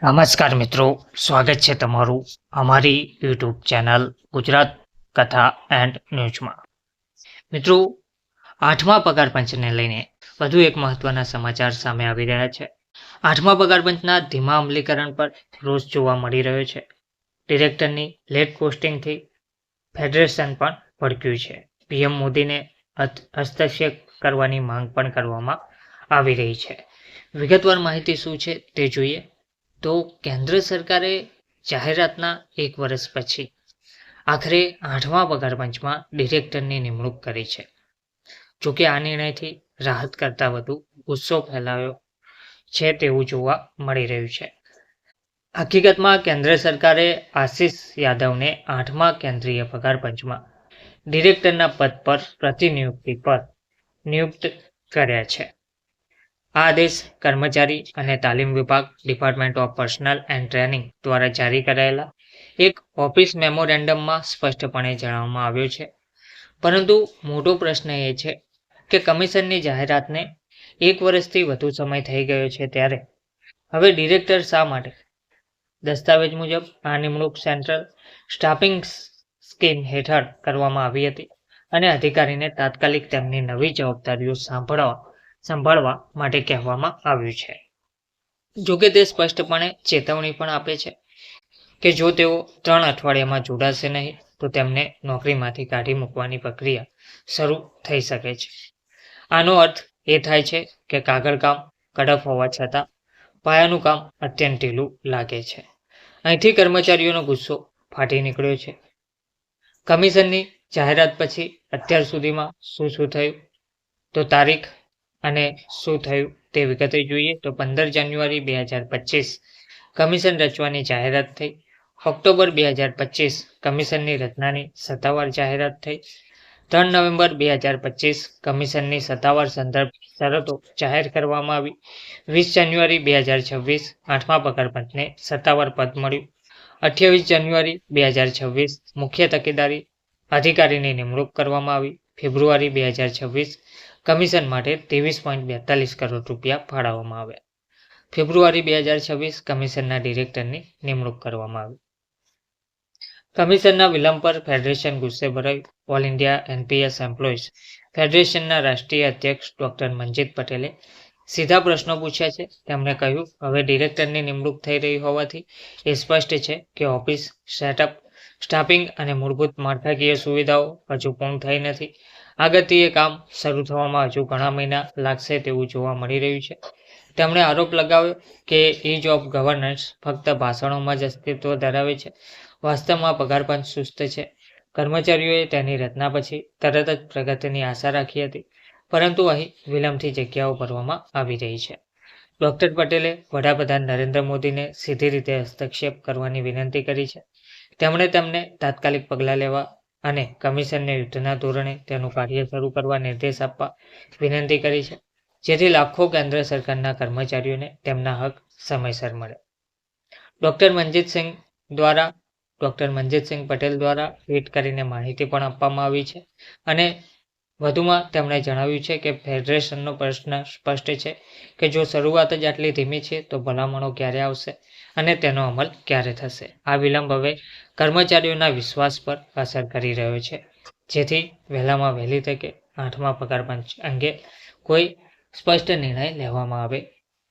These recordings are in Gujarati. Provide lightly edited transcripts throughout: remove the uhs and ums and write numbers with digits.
નમસ્કાર મિત્રો, સ્વાગત છે તમારું અમારી યુટ્યુબ ચેનલ ગુજરાત કથા એન્ડ ન્યૂઝમાં. મિત્રો, 8મા પગાર પંચને લઈને વધુ એક મહત્વના સમાચાર સામે આવી રહ્યા છે. 8મા પગાર પંચના ધીમા અમલીકરણ પર રોષ જોવા મળી રહ્યો છે. ડિરેક્ટરની લેટ પોસ્ટિંગથી ફેડરેશન પણ ભડક્યું છે. પીએમ મોદીને હસ્તક્ષેપ કરવાની માંગ પણ કરવામાં આવી રહી છે. વિગતવાર માહિતી શું છે તે જોઈએ તો કેન્દ્ર સરકારે જાહેરાતના 1 વર્ષ પછી આખરે 8મા પગાર પંચમાં ડિરેક્ટરની નિમણૂક કરી છે. જોકે આ નિર્ણયથી રાહત કરતાં વધુ ગુસ્સો ફેલાયો છે તેવું જોવા મળી રહ્યું છે. હકીકતમાં કેન્દ્ર સરકારે આશિષ યાદવને 8મા કેન્દ્રીય પગાર પંચમાં ડિરેક્ટરના પદ પર પ્રતિનિયુક્તિ પર નિયુક્ત કર્યા છે. આ આદેશ કર્મચારી અને તાલીમ વિભાગ, department of personal and training દ્વારા જારી કરાયેલા એક ઓફિસ મેમોરેન્ડમમાં સ્પષ્ટપણે જણાવવામાં આવ્યું છે. પરંતુ મોટો પ્રશ્ન એ છે કે કમિશનની જાહેરાતને 1 વર્ષથી વધુ સમય થઈ ગયો છે, ત્યારે હવે ડિરેક્ટર શા માટે? દસ્તાવેજ મુજબ આ નિમણૂક સેન્ટ્રલ સ્ટાફિંગ સ્કીમ હેઠળ કરવામાં આવી હતી અને અધિકારીને તાત્કાલિક તેમની નવી જવાબદારીઓ સંભાળવા માટે કહેવામાં આવ્યું છે. જોકે તે સ્પષ્ટપણે ચેતવણી પણ આપે છે કે જો તેઓ 3 અઠવાડિયામાં જોડાશે નહીં તો તેમને નોકરીમાંથી કાઢી મૂકવાની પ્રક્રિયા શરૂ થઈ શકે છે. આનો અર્થ એ થાય છે કે કાગળ કામ કડક હોવા છતાં પાયાનું કામ અત્યંત ઢીલું લાગે છે. અહીંથી કર્મચારીઓનો ગુસ્સો ફાટી નીકળ્યો છે. કમિશનની જાહેરાત પછી અત્યાર સુધીમાં શું થયું તો તારીખ અને શું થયું તે વિગતે જોઈએ તો 15 જાન્યુઆરી 2025 કમિશન રચવાની જાહેરાત થઈ. ઓક્ટોબર 2025 કમિશનની રચનાની સત્તાવાર જાહેરાત થઈ. 3 નવેમ્બર 2025 કમિશનની સત્તાવાર સંદર્ભ શરતો જાહેર કરવામાં આવી. 20 જાન્યુઆરી 2026 8મા પગાર પંચને સત્તાવાર પદ મળ્યું. 28 જાન્યુઆરી 2026 મુખ્ય તકેદારી અધિકારીની નિમણૂક કરવામાં આવી. ફેબ્રુઆરી 2026 કમિશન માટે 23.42 કરોડ રૂપિયા ફાળવવામાં આવ્યા. ફેબ્રુઆરી 2026 કમિશનના ડિરેક્ટરની નિમણૂક કરવામાં આવી. કમિશનના વિલંબ પર ફેડરેશન ગુસ્સે ભરાયું. ઓલ ઇન્ડિયા એનપીએસ એમ્પ્લોઈઝ ફેડરેશનના રાષ્ટ્રીય અધ્યક્ષ ડોક્ટર મનજીત પટેલે સીધા પ્રશ્નો પૂછ્યા છે. તેમણે કહ્યું, હવે ડિરેક્ટરની નિમણૂક થઈ રહી હોવાથી એ સ્પષ્ટ છે કે ઓફિસ સેટઅપ, સ્ટાફિંગ અને મૂળભૂત માળખાકીય સુવિધાઓ હજુ પૂર્ણ થઈ નથી. આ ગતિએ કામ શરૂ થવામાં હજુ ઘણા મહિના લાગશે તેવું જોવા મળી રહ્યું છે. તેમણે આરોપ લગાવ્યો કે ઇઝ ઓફ ગવર્નન્સ ફક્ત ભાષણોમાં જ અસ્તિત્વ ધરાવે છે. વાસ્તવમાં પગાર પંચ સુસ્ત છે. કર્મચારીઓએ તેની રચના પછી તરત જ પ્રગતિની આશા રાખી હતી, પરંતુ અહીં વિલંબથી જગ્યાઓ ભરવામાં આવી રહી છે. ડોક્ટર પટેલે વડાપ્રધાન નરેન્દ્ર મોદીને સીધી રીતે હસ્તક્ષેપ કરવાની વિનંતી કરી છે. તેમણે તેમને તાત્કાલિક પગલાં લેવા અને કમિશનને યુદ્ધના ધોરણે તેનું કાર્ય શરૂ કરવા નિર્દેશ આપવા વિનંતી કરી છે, જેથી લાખો કેન્દ્ર સરકારના કર્મચારીઓને તેમના હક સમયસર મળે. ડોક્ટર મનજીતસિંહ પટેલ દ્વારા ટ્વીટ કરીને માહિતી પણ આપવામાં આવી છે અને વધુમાં તેમણે જણાવ્યું છે કે ફેડરેશનનો પ્રશ્ન સ્પષ્ટ છે કે જો શરૂઆત જ આટલી ધીમી છે તો ભલામણો ક્યારે આવશે અને તેનો અમલ ક્યારે થશે. આ વિલંબ હવે કર્મચારીઓના વિશ્વાસ પર અસર કરી રહ્યો છે, જેથી વહેલામાં વહેલી તકે 8મા પગાર પંચ અંગે કોઈ સ્પષ્ટ નિર્ણય લેવામાં આવે.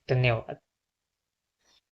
ધન્યવાદ.